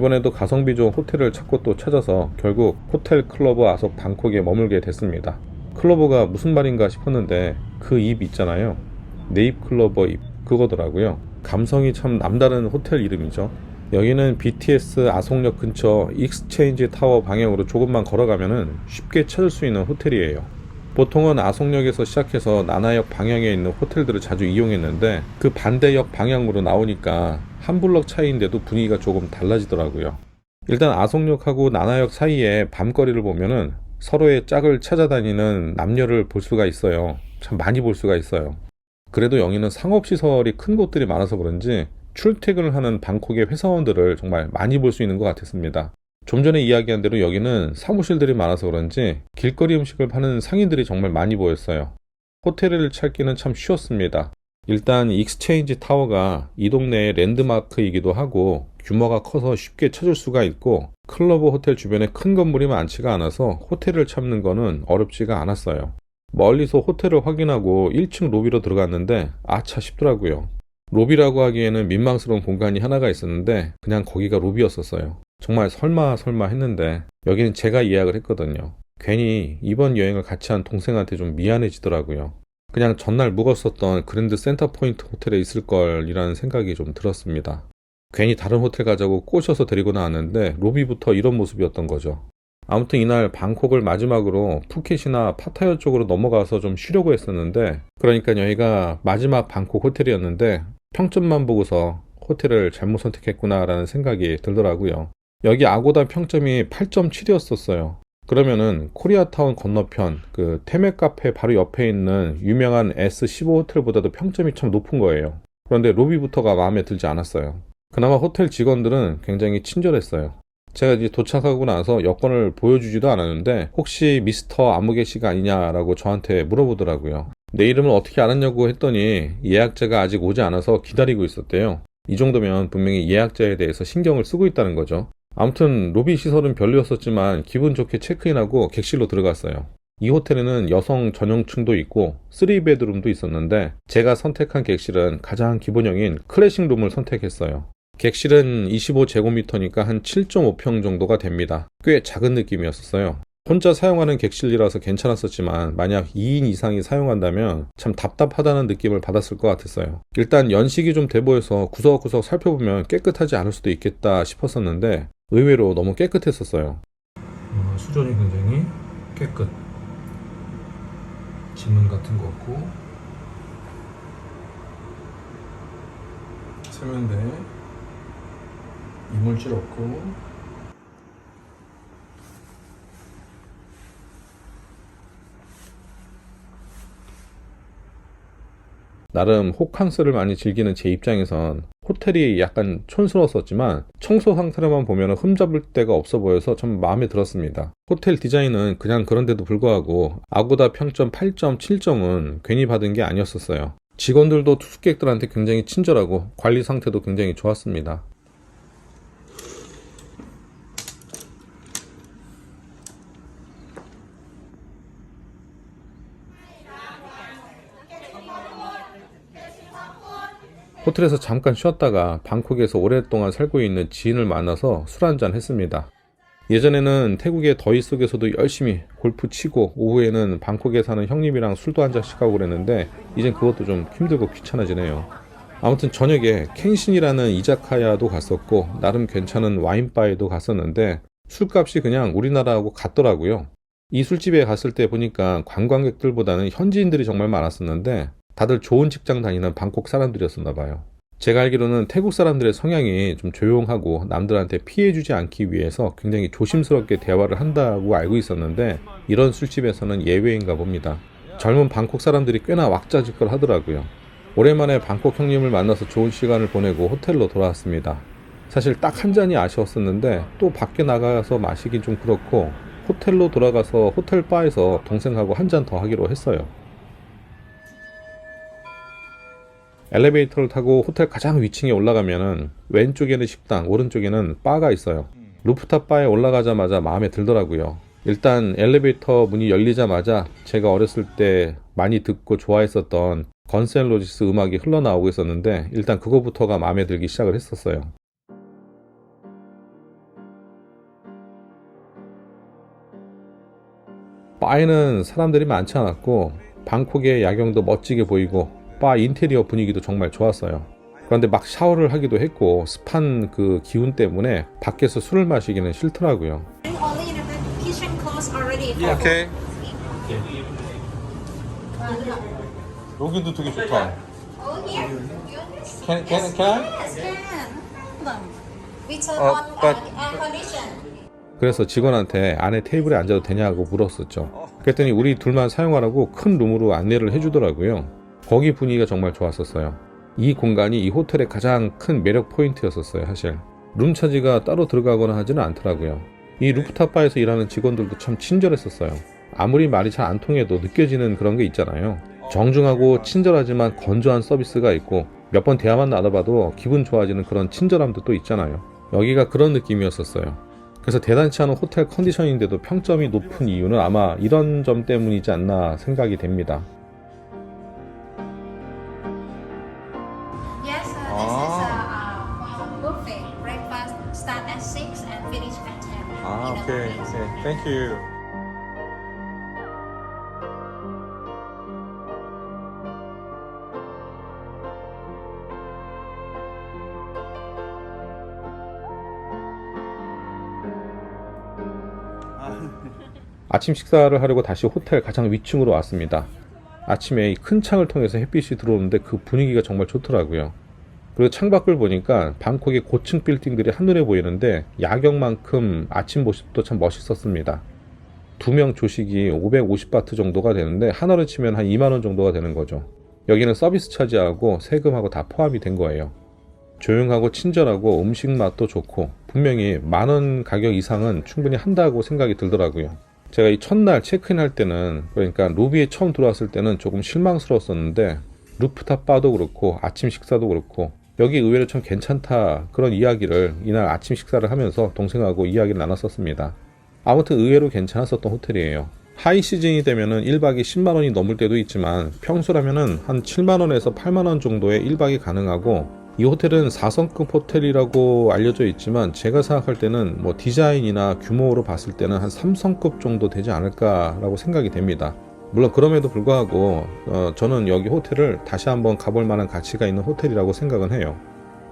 이번에도 가성비 좋은 호텔을 찾고 또 찾아서 결국 호텔 클로버 아속 방콕에 머물게 됐습니다. 클로버가 무슨 말인가 싶었는데 그 입 있잖아요. 네잎 클로버 잎, 그거더라고요. 감성이 참 남다른 호텔 이름이죠. 여기는 BTS 아속역 근처 익스체인지 타워 방향으로 조금만 걸어가면은 쉽게 찾을 수 있는 호텔이에요. 보통은 아속역에서 시작해서 나나역 방향에 있는 호텔들을 자주 이용했는데 그 반대역 방향으로 나오니까 한 블럭 차이인데도 분위기가 조금 달라지더라고요. 일단 아속역하고 나나역 사이에 밤거리를 보면은 서로의 짝을 찾아다니는 남녀를 볼 수가 있어요. 참 많이 볼 수가 있어요. 그래도 여기는 상업시설이 큰 곳들이 많아서 그런지 출퇴근을 하는 방콕의 회사원들을 정말 많이 볼 수 있는 것 같았습니다. 좀 전에 이야기한 대로 여기는 사무실들이 많아서 그런지 길거리 음식을 파는 상인들이 정말 많이 보였어요. 호텔을 찾기는 참 쉬웠습니다. 일단 익스체인지 타워가 이 동네의 랜드마크이기도 하고 규모가 커서 쉽게 찾을 수가 있고 클로버 호텔 주변에 큰 건물이 많지가 않아서 호텔을 찾는 거는 어렵지가 않았어요. 멀리서 호텔을 확인하고 1층 로비로 들어갔는데 아차 싶더라고요. 로비라고 하기에는 민망스러운 공간이 하나가 있었는데 그냥 거기가 로비였었어요. 정말 설마 했는데 여기는 제가 예약을 했거든요. 괜히 이번 여행을 같이 한 동생한테 좀 미안해지더라고요. 그냥 전날 묵었었던 그랜드 센터포인트 호텔에 있을 걸이라는 생각이 좀 들었습니다. 괜히 다른 호텔 가자고 꼬셔서 데리고 나왔는데 로비부터 이런 모습이었던 거죠. 아무튼 이날 방콕을 마지막으로 푸켓이나 파타야 쪽으로 넘어가서 좀 쉬려고 했었는데 그러니까 여기가 마지막 방콕 호텔이었는데 평점만 보고서 호텔을 잘못 선택했구나 라는 생각이 들더라고요. 여기 아고다 평점이 8.7이었었어요. 그러면은 코리아타운 건너편 그 테메 카페 바로 옆에 있는 유명한 S15 호텔보다도 평점이 참 높은 거예요. 그런데 로비부터가 마음에 들지 않았어요. 그나마 호텔 직원들은 굉장히 친절했어요. 제가 이제 도착하고 나서 여권을 보여주지도 않았는데 혹시 미스터 아무개 씨가 아니냐라고 저한테 물어보더라고요. 내 이름을 어떻게 알았냐고 했더니 예약자가 아직 오지 않아서 기다리고 있었대요. 이 정도면 분명히 예약자에 대해서 신경을 쓰고 있다는 거죠. 아무튼 로비 시설은 별로였었지만 기분 좋게 체크인하고 객실로 들어갔어요. 이 호텔에는 여성 전용층도 있고 3베드룸도 있었는데 제가 선택한 객실은 가장 기본형인 클래식 룸을 선택했어요. 객실은 25제곱미터니까 한 7.5평 정도가 됩니다. 꽤 작은 느낌이었어요. 혼자 사용하는 객실이라서 괜찮았었지만 만약 2인 이상이 사용한다면 참 답답하다는 느낌을 받았을 것 같았어요. 일단 연식이 좀 돼 보여서 구석구석 살펴보면 깨끗하지 않을 수도 있겠다 싶었었는데 의외로 너무 깨끗했었어요. 수전이 굉장히 깨끗. 지문 같은 거 없고 세면대 이물질 없고 나름 호캉스를 많이 즐기는 제 입장에선 호텔이 약간 촌스러웠었지만 청소 상태로만 보면 흠잡을 데가 없어 보여서 좀 마음에 들었습니다. 호텔 디자인은 그냥 그런데도 불구하고 아고다 평점 8.7점은 괜히 받은 게 아니었었어요. 직원들도 투숙객들한테 굉장히 친절하고 관리 상태도 굉장히 좋았습니다. 호텔에서 잠깐 쉬었다가 방콕에서 오랫동안 살고 있는 지인을 만나서 술 한잔 했습니다. 예전에는 태국의 더위 속에서도 열심히 골프 치고 오후에는 방콕에 사는 형님이랑 술도 한잔씩 하고 그랬는데 이젠 그것도 좀 힘들고 귀찮아지네요. 아무튼 저녁에 켄신이라는 이자카야도 갔었고 나름 괜찮은 와인바에도 갔었는데 술값이 그냥 우리나라하고 같더라고요. 이 술집에 갔을 때 보니까 관광객들보다는 현지인들이 정말 많았었는데 다들 좋은 직장 다니는 방콕 사람들이었었나 봐요. 제가 알기로는 태국 사람들의 성향이 좀 조용하고 남들한테 피해주지 않기 위해서 굉장히 조심스럽게 대화를 한다고 알고 있었는데 이런 술집에서는 예외인가 봅니다. 젊은 방콕 사람들이 꽤나 왁자지껄 하더라고요. 오랜만에 방콕 형님을 만나서 좋은 시간을 보내고 호텔로 돌아왔습니다. 사실 딱 한 잔이 아쉬웠었는데 또 밖에 나가서 마시긴 좀 그렇고 호텔로 돌아가서 호텔 바에서 동생하고 한 잔 더 하기로 했어요. 엘리베이터를 타고 호텔 가장 위층에 올라가면은 왼쪽에는 식당, 오른쪽에는 바가 있어요. 루프탑 바에 올라가자마자 마음에 들더라고요. 일단 엘리베이터 문이 열리자마자 제가 어렸을 때 많이 듣고 좋아했었던 건스 앤 로지스 음악이 흘러나오고 있었는데 일단 그거부터가 마음에 들기 시작을 했었어요. 바에는 사람들이 많지 않았고 방콕의 야경도 멋지게 보이고 바 인테리어 분위기도 정말 좋았어요. 그런데 막 샤워를 하기도 했고 습한 그 기운 때문에 밖에서 술을 마시기는 싫더라고요. 오케이. 여기도 되게 좋다. Can I? 그래서 직원한테 안에 테이블에 앉아도 되냐고 물었었죠. 그랬더니 우리 둘만 사용하라고 큰 룸으로 안내를 해주더라고요. 거기 분위기가 정말 좋았었어요. 이 공간이 이 호텔의 가장 큰 매력 포인트였었어요. 사실 룸 차지가 따로 들어가거나 하지는 않더라고요. 이 루프탑 바에서 일하는 직원들도 참 친절했었어요. 아무리 말이 잘 안 통해도 느껴지는 그런 게 있잖아요. 정중하고 친절하지만 건조한 서비스가 있고 몇 번 대화만 나눠봐도 기분 좋아지는 그런 친절함도 또 있잖아요. 여기가 그런 느낌이었었어요. 그래서 대단치 않은 호텔 컨디션인데도 평점이 높은 이유는 아마 이런 점 때문이지 않나 생각이 됩니다. Yes, this is a buffet. Breakfast start at 6 and finish at 10. 오케이. Thank you. 아침 식사를 하려고 다시 호텔 가장 위층으로 왔습니다. 아침에 이 큰 창을 통해서 햇빛이 들어오는데 그 분위기가 정말 좋더라고요. 그리고 창밖을 보니까 방콕의 고층 빌딩들이 한눈에 보이는데 야경만큼 아침 모습도 참 멋있었습니다. 2명 조식이 550바트 정도가 되는데 한화로 치면 한 2만원 정도가 되는 거죠. 여기는 서비스 차지하고 세금하고 다 포함이 된 거예요. 조용하고 친절하고 음식 맛도 좋고 분명히 10,000원 가격 이상은 충분히 한다고 생각이 들더라고요. 제가 이 첫날 체크인할 때는, 그러니까 로비에 처음 들어왔을 때는 조금 실망스러웠었는데 루프탑 바도 그렇고 아침 식사도 그렇고 여기 의외로 참 괜찮다, 그런 이야기를 이날 아침 식사를 하면서 동생하고 이야기를 나눴었습니다. 아무튼 의외로 괜찮았었던 호텔이에요. 하이 시즌이 되면은 1박이 10만원이 넘을 때도 있지만 평소라면은 한 7만원에서 8만원 정도의 1박이 가능하고, 이 호텔은 4성급 호텔이라고 알려져 있지만 제가 생각할 때는 뭐 디자인이나 규모로 봤을 때는 한 3성급 정도 되지 않을까라고 생각이 됩니다. 물론 그럼에도 불구하고 저는 여기 호텔을 다시 한번 가볼 만한 가치가 있는 호텔이라고 생각은 해요.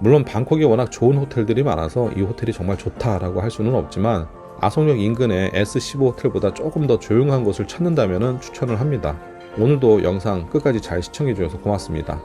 물론 방콕에 워낙 좋은 호텔들이 많아서 이 호텔이 정말 좋다라고 할 수는 없지만 아송역 인근의 S15 호텔보다 조금 더 조용한 곳을 찾는다면 추천을 합니다. 오늘도 영상 끝까지 잘 시청해 주셔서 고맙습니다.